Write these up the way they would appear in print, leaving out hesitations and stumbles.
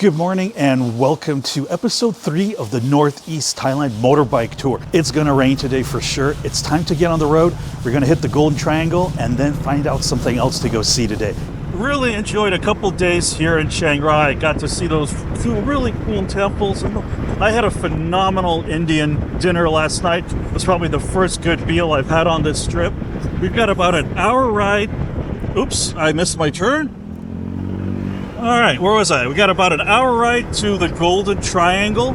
Good morning and welcome to episode 3 of the Northeast Thailand Motorbike Tour. It's gonna rain today for sure. It's time to get on the road. We're gonna hit the Golden Triangle and then find out something else to go see today. Really enjoyed a couple days here in Chiang Rai. Got to see those two really cool temples. I had a phenomenal Indian dinner last night. It was probably the first good meal I've had on this trip. We've got about an hour ride. Oops, I missed my turn. All right, where was I? We got about an hour ride to the Golden Triangle,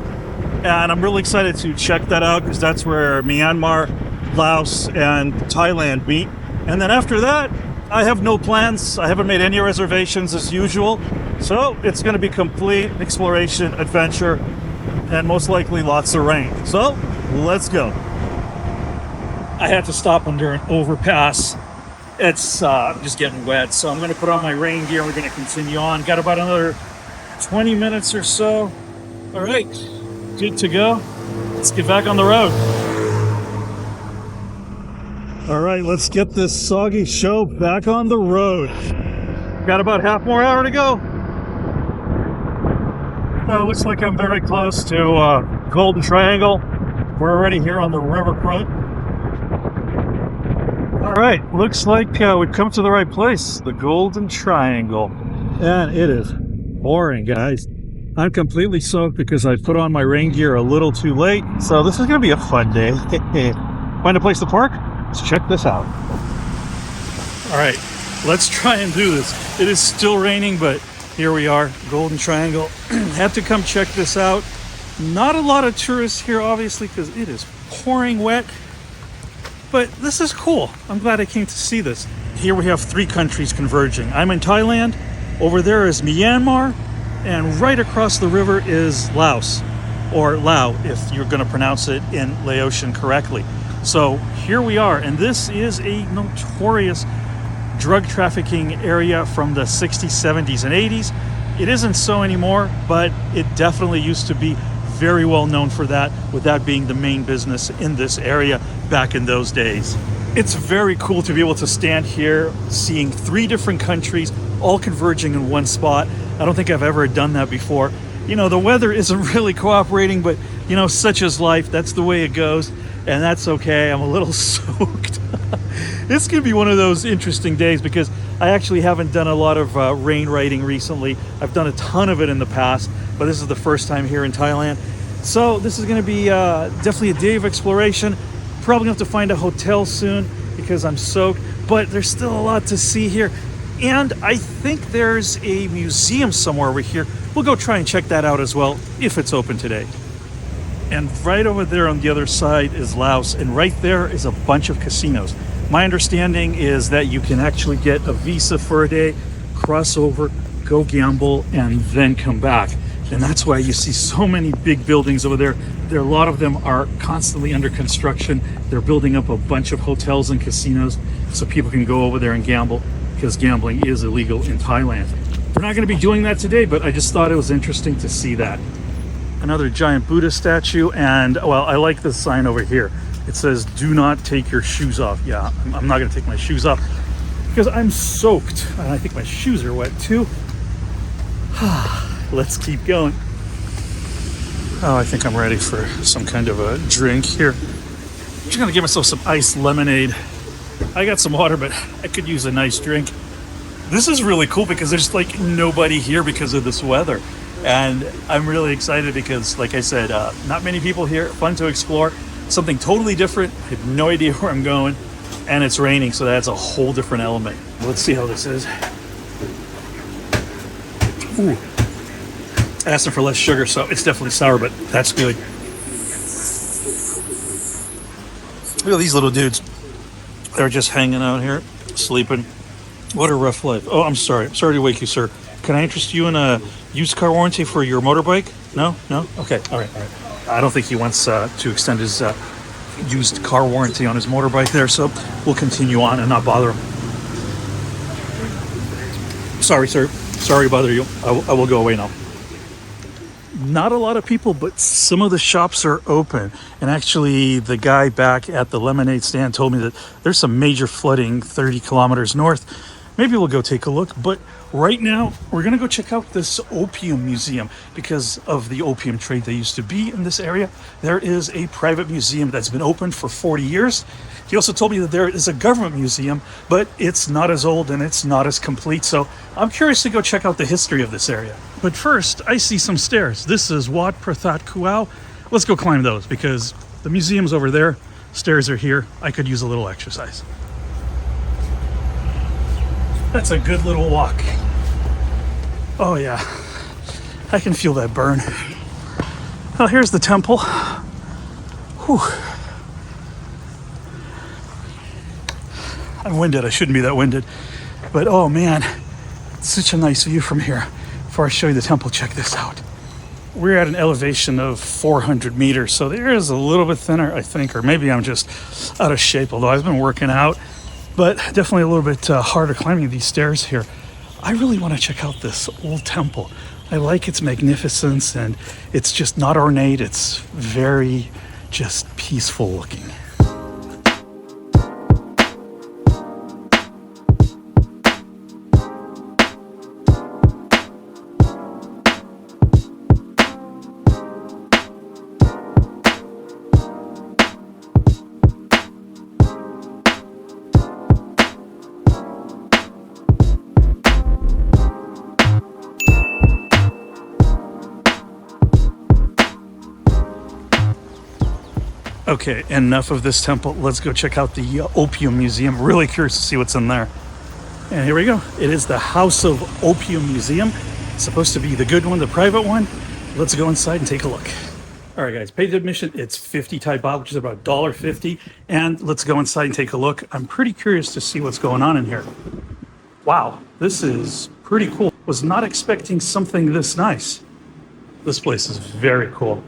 and I'm really excited to check that out because that's where Myanmar, Laos, and Thailand meet. And then after that, I have no plans. I haven't made any reservations as usual. So it's going to be complete exploration, adventure, and most likely lots of rain. So let's go. I had to stop under an overpass. It's just getting wet, so I'm going to put on my rain gear and we're going to continue on. Got about another 20 minutes or so. All right, good to go. Let's get back on the road. All right, let's get this soggy show back on the road. Got about half more hour to go. Well, looks like I'm very close to Golden Triangle. We're already here on the riverfront. All right, looks like we've come to the right place, the Golden Triangle. And it is pouring, guys. I'm completely soaked because I put on my rain gear a little too late. So this is going to be a fun day. Find a place to park? Let's check this out. All right, let's try and do this. It is still raining, but here we are, Golden Triangle. Had to come check this out. Not a lot of tourists here, obviously, because it is pouring wet. But this is cool. I'm glad I came to see this. Here we have 3 countries converging. I'm in Thailand, over there is Myanmar, and right across the river is Laos, or Lao if you're going to pronounce it in Laotian correctly. So here we are, and this is a notorious drug trafficking area from the 60s, 70s, and 80s. It isn't so anymore, but it definitely used to be very well known for that, with that being the main business in this area back in those days. It's very cool to be able to stand here seeing 3 different countries all converging in one spot. I don't think I've ever done that before. You know, the weather isn't really cooperating, but you know, such is life. That's the way it goes, and that's okay. I'm a little soaked. It's gonna be one of those interesting days because I actually haven't done a lot of rain riding recently. I've done a ton of it in the past, but this is the first time here in Thailand. So this is gonna be definitely a day of exploration. Probably gonna have to find a hotel soon because I'm soaked, but there's still a lot to see here. And I think there's a museum somewhere over here. We'll go try and check that out as well, if it's open today. And right over there on the other side is Laos, and right there is a bunch of casinos. My understanding is that you can actually get a visa for a day, cross over, go gamble, and then come back. And that's why you see so many big buildings over there. A lot of them are constantly under construction. They're building up a bunch of hotels and casinos so people can go over there and gamble, because gambling is illegal in Thailand. We're not going to be doing that today, but I just thought it was interesting to see that. Another giant Buddha statue, and well, I like this sign over here. It says, "Do not take your shoes off." Yeah, I'm not going to take my shoes off because I'm soaked, and I think my shoes are wet too. Let's keep going. Oh, I think I'm ready for some kind of a drink here. I'm just going to give myself some iced lemonade. I got some water, but I could use a nice drink. This is really cool because there's like nobody here because of this weather. And I'm really excited because, like I said, not many people here, fun to explore, something totally different. I have no idea where I'm going, and it's raining, so that's a whole different element. Let's see how this is. Ooh. I asked them for less sugar, so it's definitely sour, but that's good. Look at these little dudes. They're just hanging out here, sleeping. What a rough life. Oh, I'm sorry. I'm sorry to wake you, sir. Can I interest you in a used car warranty for your motorbike? No? No? Okay. All right. I don't think he wants to extend his used car warranty on his motorbike there, so we'll continue on and not bother him. Sorry, sir. Sorry to bother you. I will go away now. Not a lot of people, but some of the shops are open. And actually, the guy back at the lemonade stand told me that there's some major flooding 30 kilometers north. maybe we'll go take a look. But right now, we're gonna go check out this opium museum because of the opium trade that used to be in this area. There is a private museum that's been open for 40 years. He also told me that there is a government museum, but it's not as old and it's not as complete. So I'm curious to go check out the history of this area. But first, I see some stairs. This is Wat Prthat Kuau. Let's go climb those because the museum's over there. Stairs are here. I could use a little exercise. That's a good little walk. Oh yeah, I can feel that burn. Oh, here's the temple. Whew. I'm winded. I shouldn't be that winded. But oh man, it's such a nice view from here. Before I show you the temple, check this out. We're at an elevation of 400 meters, so the air is a little bit thinner, I think, or maybe I'm just out of shape, although I've been working out, but definitely a little bit harder climbing these stairs here. I really want to check out this old temple. I like its magnificence, and it's just not ornate. It's very just peaceful looking. Okay, enough of this temple. Let's go check out the Opium Museum. Really curious to see what's in there. And here we go. It is the House of Opium Museum. It's supposed to be the good one, the private one. Let's go inside and take a look. All right, guys, paid admission. It's 50 Thai baht, which is about $1.50. And let's go inside and take a look. I'm pretty curious to see what's going on in here. Wow, this is pretty cool. Was not expecting something this nice. This place is very cool.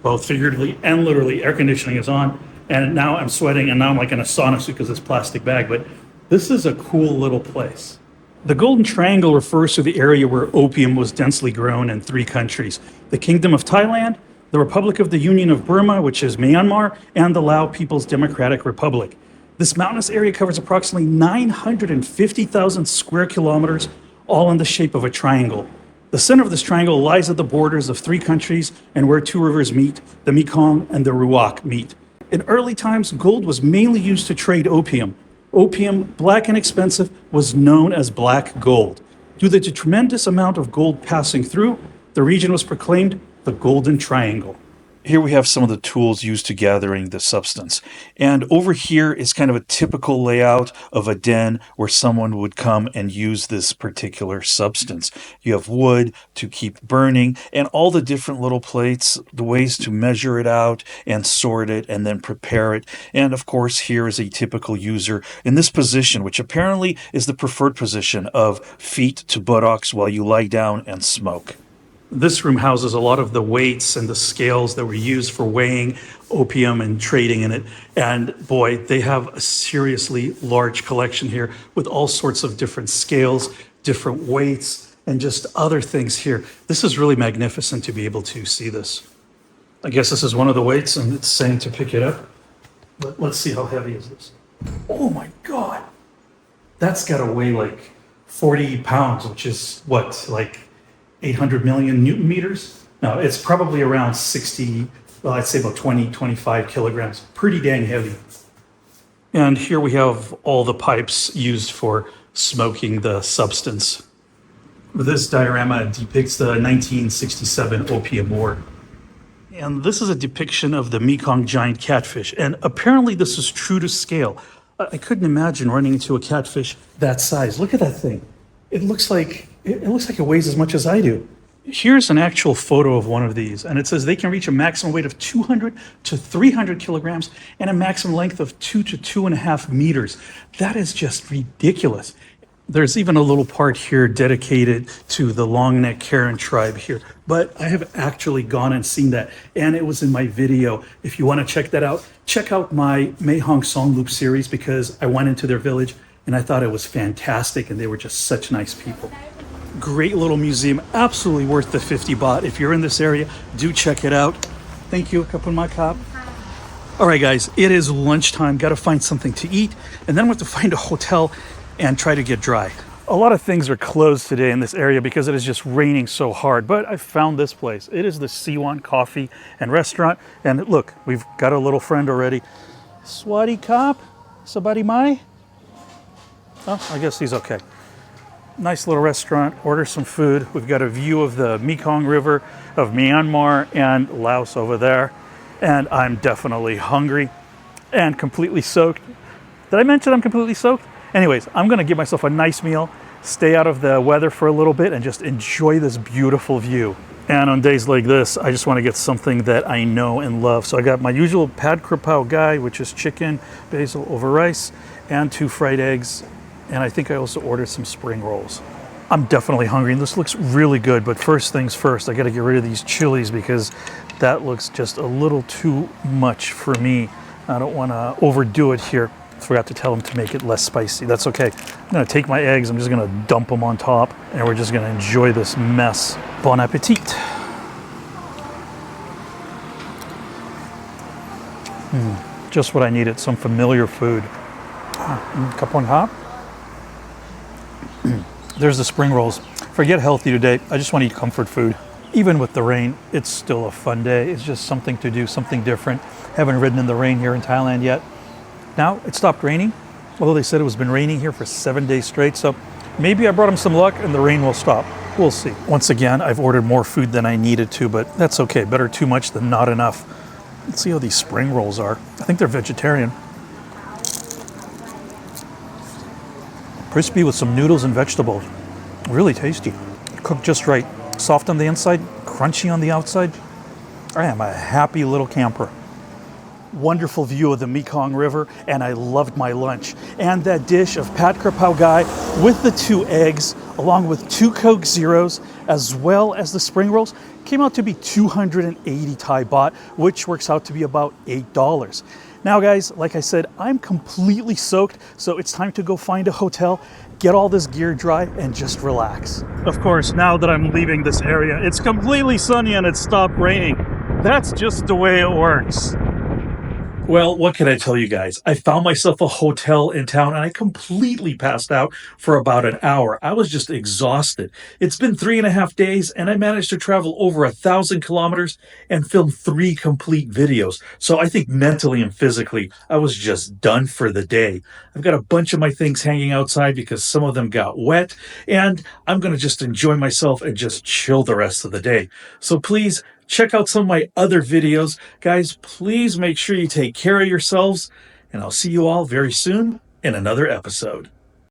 Both figuratively and literally. Air conditioning is on, and now I'm sweating, and now I'm like in a sauna suit because of this plastic bag, but this is a cool little place. The Golden Triangle refers to the area where opium was densely grown in 3 countries: the Kingdom of Thailand, the Republic of the Union of Burma, which is Myanmar, and the Lao People's Democratic Republic. This mountainous area covers approximately 950,000 square kilometers, all in the shape of a triangle. The center of this triangle lies at the borders of 3 countries and where 2 rivers meet, the Mekong and the Ruak meet. In early times, gold was mainly used to trade opium. Opium, black and expensive, was known as black gold. Due to the tremendous amount of gold passing through, the region was proclaimed the Golden Triangle. Here we have some of the tools used to gathering the substance. And over here is kind of a typical layout of a den where someone would come and use this particular substance. You have wood to keep burning and all the different little plates, the ways to measure it out and sort it and then prepare it. And of course, here is a typical user in this position, which apparently is the preferred position of feet to buttocks while you lie down and smoke. This room houses a lot of the weights and the scales that were used for weighing opium and trading in it. And boy, they have a seriously large collection here with all sorts of different scales, different weights, and just other things here. This is really magnificent to be able to see this. I guess this is one of the weights and it's saying to pick it up. But let's see, how heavy is this? Oh my God. That's got to weigh like 40 pounds, which is what, like 800 million Newton meters? No, it's probably around 60, well, I'd say about 20, 25 kilograms. Pretty dang heavy. And here we have all the pipes used for smoking the substance. This diorama depicts the 1967 Opium War. And this is a depiction of the Mekong giant catfish. And apparently this is true to scale. I couldn't imagine running into a catfish that size. Look at that thing. It looks like it weighs as much as I do. Here's an actual photo of one of these, and it says they can reach a maximum weight of 200 to 300 kilograms and a maximum length of 2 to 2.5 meters. That is just ridiculous. There's even a little part here dedicated to the long neck Karen tribe here, but I have actually gone and seen that, and it was in my video. If you want to check that out, check out my Mae Hong Song Loop series because I went into their village and I thought it was fantastic, and they were just such nice people. Great little museum, absolutely worth the 50 baht. If you're in this area, do check it out. Thank you, Kapun Makap. All right, guys, it is lunchtime. Got to find something to eat, and then we have to find a hotel. and try to get dry. A lot of things are closed today in this area because it is just raining so hard, but I found this place. It is the Siwan Coffee and Restaurant. And look, we've got a little friend already. Swati Kop? Sabadi Mai? Oh, I guess he's okay. Nice little restaurant, order some food. We've got a view of the Mekong River, of Myanmar and Laos over there. And I'm definitely hungry and completely soaked. Did I mention I'm completely soaked? Anyways, I'm gonna give myself a nice meal, stay out of the weather for a little bit, and just enjoy this beautiful view. And on days like this, I just want to get something that I know and love. So I got my usual pad krapao gai, which is chicken, basil over rice, and 2 fried eggs. And I think I also ordered some spring rolls. I'm definitely hungry, and this looks really good. But first things first, I got to get rid of these chilies because that looks just a little too much for me. I don't want to overdo it here. Forgot to tell him to make it less spicy. That's okay. I'm gonna take my eggs, I'm just gonna dump them on top, and we're just gonna enjoy this mess. Bon appetit. Just what I needed, some familiar food. Kapon hop. There's the spring rolls. Forget healthy today, I just wanna eat comfort food. Even with the rain, it's still a fun day. It's just something to do, something different. Haven't ridden in the rain here in Thailand yet. Now it stopped raining, although they said it was been raining here for 7 days straight. So maybe I brought them some luck and the rain will stop. We'll see. Once again, I've ordered more food than I needed to, but that's okay. Better too much than not enough. Let's see how these spring rolls are. I think they're vegetarian. Crispy with some noodles and vegetables. Really tasty. Cooked just right. Soft on the inside, crunchy on the outside. I am a happy little camper. Wonderful view of the Mekong River, and I loved my lunch. And that dish of pad krapao gai with the 2 eggs, along with 2 Coke Zeros, as well as the spring rolls, came out to be 280 Thai baht, which works out to be about $8. Now guys, like I said, I'm completely soaked, so it's time to go find a hotel, get all this gear dry, and just relax. Of course, now that I'm leaving this area, it's completely sunny and it stopped raining. That's just the way it works. Well, what can I tell you guys? I found myself a hotel in town and I completely passed out for about an hour. I was just exhausted. It's been 3.5 days and I managed to travel over 1,000 kilometers and film 3 complete videos. So I think mentally and physically, I was just done for the day. I've got a bunch of my things hanging outside because some of them got wet, and I'm going to just enjoy myself and just chill the rest of the day. So please, check out some of my other videos. Guys, please make sure you take care of yourselves, and I'll see you all very soon in another episode.